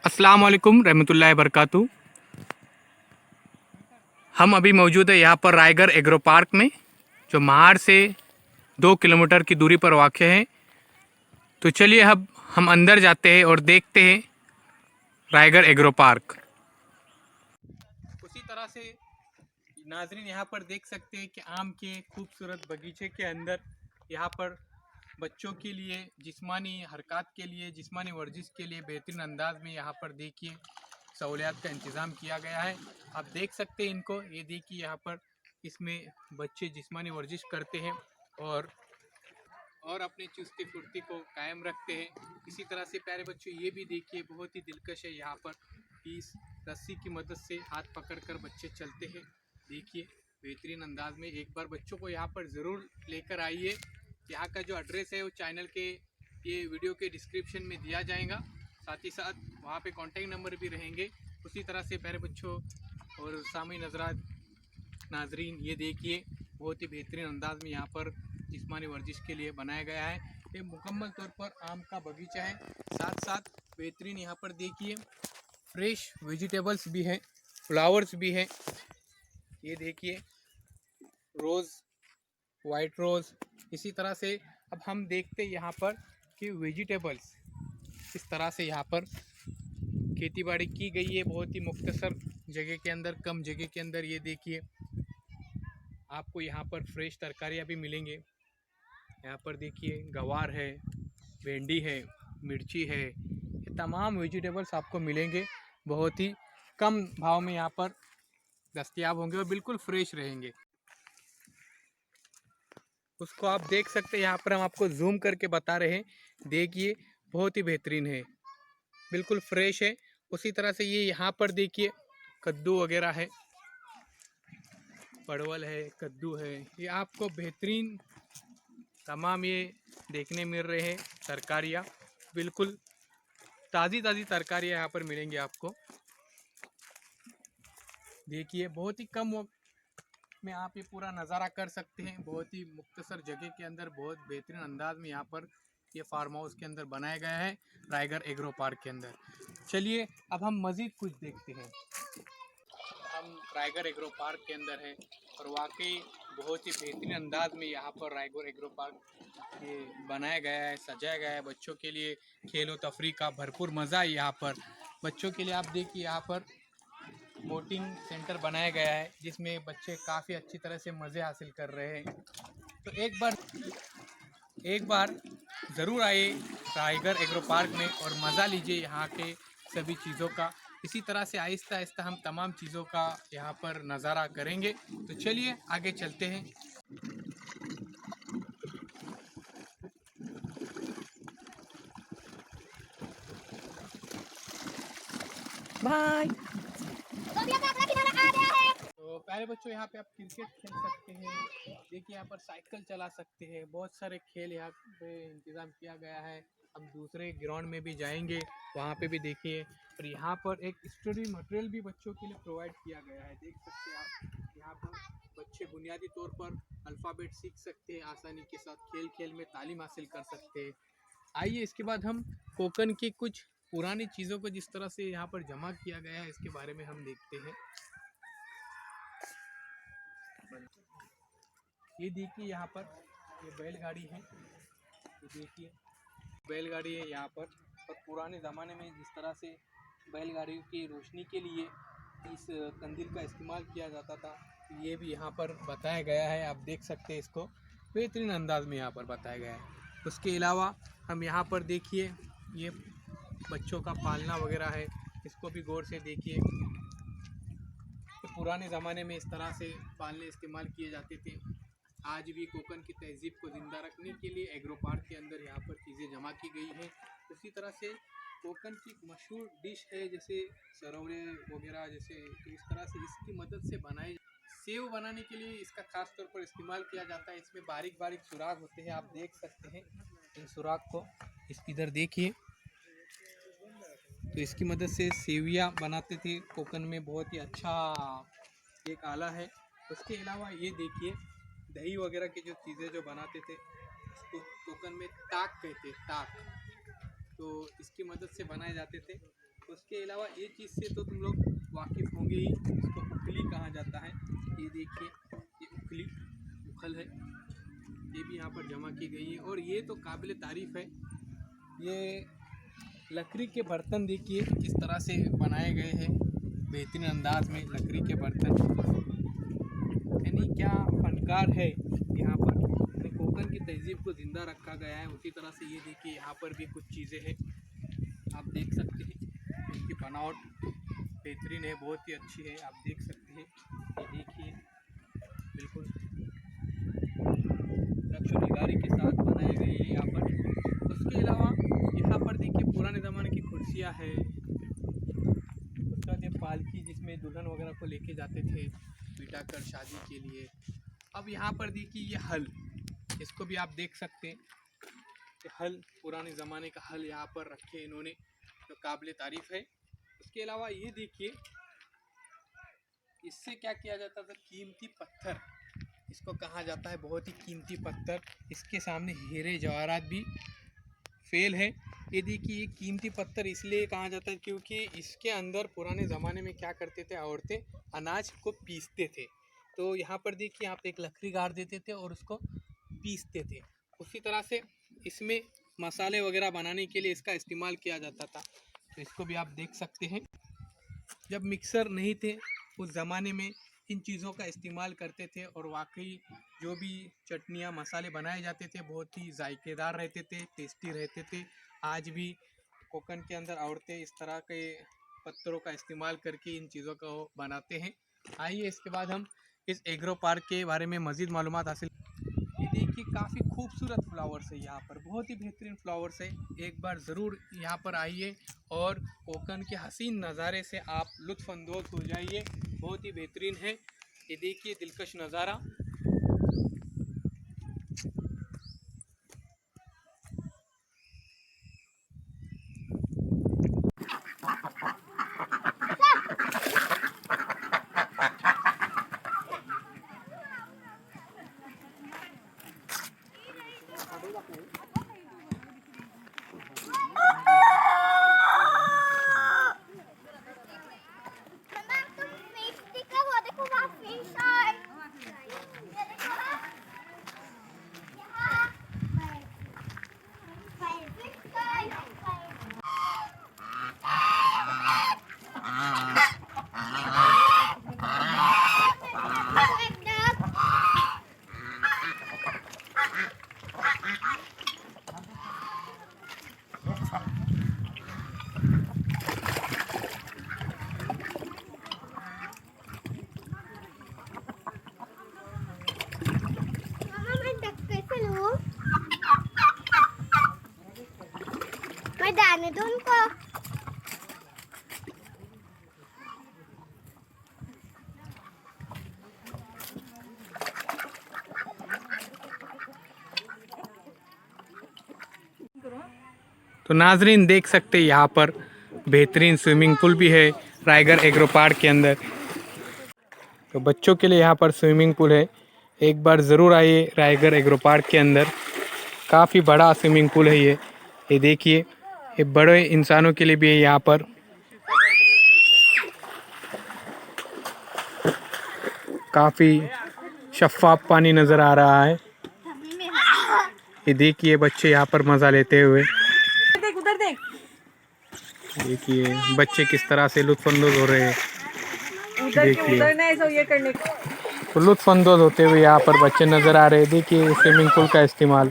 अस्सलाम वालेकुम रहमतुल्लाहि बरकातहू। हम अभी मौजूद है यहाँ पर रायगढ़ एग्रो पार्क में, जो महाड़ से 2 किलोमीटर की दूरी पर वाक़ है। तो चलिए अब हम अंदर जाते हैं और देखते हैं रायगढ़ एग्रो पार्क। उसी तरह से नाजरीन यहाँ पर देख सकते हैं कि आम के खूबसूरत बगीचे के अंदर यहाँ पर बच्चों के लिए जिस्मानी हरकत के लिए, जिस्मानी वर्जिश के लिए बेहतरीन अंदाज में यहाँ पर देखिए सहूलियात का इंतज़ाम किया गया है। आप देख सकते हैं इनको, ये देखिए यहाँ पर इसमें बच्चे जिस्मानी वर्जिश करते हैं और अपनी चुस्ती फुर्ती को कायम रखते हैं। इसी तरह से प्यारे बच्चों ये भी देखिए बहुत ही दिलकश है, यहाँ पर इस रस्सी की मदद से हाथ पकड़कर बच्चे चलते हैं। देखिए बेहतरीन अंदाज में, एक बार बच्चों को यहाँ पर ज़रूर लेकर आइए। यहाँ का जो एड्रेस है वो चैनल के ये वीडियो के डिस्क्रिप्शन में दिया जाएगा, साथ ही साथ वहाँ पे कांटेक्ट नंबर भी रहेंगे। उसी तरह से प्यारे बच्चों और सामईन हज़रात, नाजरीन ये देखिए बहुत ही बेहतरीन अंदाज में यहाँ पर जिस्मानी वर्जिश के लिए बनाया गया है। ये मुकम्मल तौर पर आम का बगीचा है, साथ साथ बेहतरीन यहाँ पर देखिए फ्रेश वेजिटेबल्स भी हैं, फ्लावर्स भी हैं। ये देखिए रोज़, वाइट रोज़। इसी तरह से अब हम देखते हैं यहाँ पर कि वेजिटेबल्स किस तरह से यहाँ पर खेती बाड़ी की गई है, बहुत ही मुख्तसर जगह के अंदर, कम जगह के अंदर। ये देखिए आपको यहाँ पर फ्रेश तरकारियाँ भी मिलेंगे। यहाँ पर देखिए गवार है, भिंडी है, मिर्ची है, ये तमाम वेजिटेबल्स आपको मिलेंगे। बहुत ही कम भाव में यहाँ पर दस्तयाब होंगे और बिल्कुल फ्रेश रहेंगे। उसको आप देख सकते हैं, यहाँ पर हम आपको जूम करके बता रहे हैं। देखिए बहुत ही बेहतरीन है, बिल्कुल फ्रेश है। उसी तरह से ये यहाँ पर देखिए कद्दू वगैरह है, परवल है, कद्दू है, ये आपको बेहतरीन तमाम ये देखने मिल रहे हैं तरकारियाँ। बिल्कुल ताज़ी ताज़ी तरकारियाँ यहाँ पर मिलेंगी आपको। देखिए बहुत ही कम वक्त में आप ये पूरा नज़ारा कर सकते हैं। बहुत ही मुख्तसर जगह के अंदर बहुत बेहतरीन अंदाज में यहाँ पर ये फार्म हाउस के अंदर बनाया गया है रायगढ़ एग्रो पार्क के अंदर। चलिए अब हम मज़ीद कुछ देखते हैं। हम रायगढ़ एग्रो पार्क के अंदर हैं और वाकई बहुत ही बेहतरीन अंदाज में यहाँ पर रायगढ़ एग्रो पार्क ये बनाया गया है, सजाया गया है। बच्चों के लिए खेल और तफरी का भरपूर मज़ा है यहाँ पर। बच्चों के लिए आप देखिए यहाँ पर बोटिंग सेंटर बनाया गया है, जिसमें बच्चे काफ़ी अच्छी तरह से मज़े हासिल कर रहे हैं। तो एक बार ज़रूर आइए रायगढ़ एग्रो पार्क में और मज़ा लीजिए यहाँ के सभी चीज़ों का। इसी तरह से आहिस्ता आहिस्ता हम तमाम चीज़ों का यहाँ पर नज़ारा करेंगे। तो चलिए आगे चलते हैं। बाय। तो प्यारे बच्चों यहाँ पे आप क्रिकेट खेल सकते हैं, देखिए यहाँ पर साइकिल चला सकते हैं, बहुत सारे खेल यहाँ पे इंतज़ाम किया गया है। हम दूसरे ग्राउंड में भी जाएंगे, वहाँ पे भी देखिए। और यहाँ पर एक स्टडी मटेरियल भी बच्चों के लिए प्रोवाइड किया गया है, देख सकते हैं आप। यहाँ पर बच्चे बुनियादी तौर पर अल्फ़ाबेट सीख सकते हैं आसानी के साथ, खेल खेल में तालीम हासिल कर सकते हैं। आइए इसके बाद हम कोकन की कुछ पुरानी चीज़ों को जिस तरह से यहाँ पर जमा किया गया है इसके बारे में हम देखते हैं। ये देखिए यहाँ पर ये बैलगाड़ी है, ये देखिए बैलगाड़ी है यहाँ पर। और पुराने ज़माने में जिस तरह से बैलगाड़ियों की रोशनी के लिए इस कंदील का इस्तेमाल किया जाता था, ये भी यहाँ पर बताया गया है। आप देख सकते हैं, इसको बेहतरीन अंदाज में यहाँ पर बताया गया है। उसके अलावा हम यहाँ पर देखिए ये बच्चों का पालना वगैरह है, इसको भी गौर से देखिए। तो पुराने ज़माने में इस तरह से पालने इस्तेमाल किए जाते थे। आज भी कोकन की तहज़ीब को ज़िंदा रखने के लिए एग्रो पार्क के अंदर यहाँ पर चीज़ें जमा की गई हैं। उसी तरह से कोकन की मशहूर डिश है जैसे सरौरे वगैरह, जैसे तो इस तरह से इसकी मदद से बनाए। सेव बनाने के लिए इसका खास तौर पर इस्तेमाल किया जाता है। इसमें बारीक बारीक सुराख होते हैं, आप देख सकते हैं इन सुराख को। इधर देखिए, तो इसकी मदद से सेवियाँ बनाते थे कोकन में, बहुत ही अच्छा एक आला है। उसके अलावा ये देखिए दही वगैरह की जो चीज़ें जो बनाते थे उसको कोकन में ताक कहते हैं, ताक। तो इसकी मदद से बनाए जाते थे। उसके अलावा ये चीज़ से तो तुम लोग वाकिफ़ होंगे ही, इसको उखली कहा जाता है। ये देखिए, ये उखल है, ये भी यहाँ पर जमा की गई है। और ये तो काबिल तारीफ़ है, ये लकड़ी के बर्तन देखिए किस तरह से बनाए गए हैं, बेहतरीन अंदाज में लकड़ी के बर्तन, यानी क्या फनकार है यहाँ पर। यानी कोकन की तहजीब को ज़िंदा रखा गया है। उसी तरह से ये देखिए, यहाँ पर भी कुछ चीज़ें हैं, आप देख सकते हैं। इनकी बनावट बेहतरीन है, बहुत ही अच्छी है, आप देख सकते हैं। ये देखिए, बिल्कुल नक्शो-निगारी के साथ बनाए गए हैं यहाँ पर। उसके अलावा यहाँ पर देखिए पुराने ज़माने की कुर्सियाँ है, उसके बाद ये पालकी जिसमें दुल्हन वगैरह को लेके जाते थे बिठा कर शादी के लिए। अब यहाँ पर देखिए ये हल, इसको भी आप देख सकते हैं कि हल, पुराने ज़माने का हल यहाँ पर रखे इन्होंने, तो काबिल तारीफ़ है। उसके अलावा ये देखिए, इससे क्या किया जाता था, कीमती पत्थर इसको कहा जाता है, बहुत ही कीमती पत्थर। इसके सामने हीरे जवाहरात भी फेल है। ये देखिए, ये कीमती पत्थर इसलिए कहा जाता है क्योंकि इसके अंदर पुराने ज़माने में क्या करते थे, औरतें अनाज को पीसते थे। तो यहाँ पर देखिए, आप एक लकड़ी गाड़ देते थे और उसको पीसते थे। उसी तरह से इसमें मसाले वगैरह बनाने के लिए इसका इस्तेमाल किया जाता था। तो इसको भी आप देख सकते हैं। जब मिक्सर नहीं थे उस ज़माने में इन चीज़ों का इस्तेमाल करते थे, और वाकई जो भी चटनियाँ मसाले बनाए जाते थे बहुत ही जायकेदार रहते थे, टेस्टी रहते थे। आज भी कोकन के अंदर औरतें इस तरह के पत्थरों का इस्तेमाल करके इन चीज़ों को बनाते हैं। आइए इसके बाद हम इस एग्रो पार्क के बारे में मज़ीद मालूमात हासिल। ये देखिए, काफ़ी खूबसूरत फ्लावर्स है यहाँ पर, बहुत ही बेहतरीन फ्लावर्स है। एक बार ज़रूर यहाँ पर आइए और कोकन के हसीन नज़ारे से आप लुत्फ़अंदोज़ हो जाइए, बहुत ही बेहतरीन है। ये देखिए दिलकश नज़ारा। मैं जाने दो उनको। तो नाजरीन देख सकते हैं, यहाँ पर बेहतरीन स्विमिंग पूल भी है रायगढ़ एग्रो पार्क के अंदर। तो बच्चों के लिए यहाँ पर स्विमिंग पूल है, एक बार ज़रूर आइए रायगढ़ एग्रो पार्क के अंदर। काफ़ी बड़ा स्विमिंग पूल है ये देखिए, ये बड़े इंसानों के लिए भी है। यहाँ पर काफ़ी शफ़ाफ पानी नज़र आ रहा है। ये देखिए बच्चे यहाँ पर मज़ा लेते हुए, देख उधर देख, देखिए बच्चे किस तरह से लुत्फ़अंदोज़ हो रहे हैं। उधर के उधर ना ऐसा ये करने का। तो लुत्फ़अंदोज़ होते हुए यहाँ पर बच्चे नज़र आ रहे हैं। देखिए स्विमिंग पूल का इस्तेमाल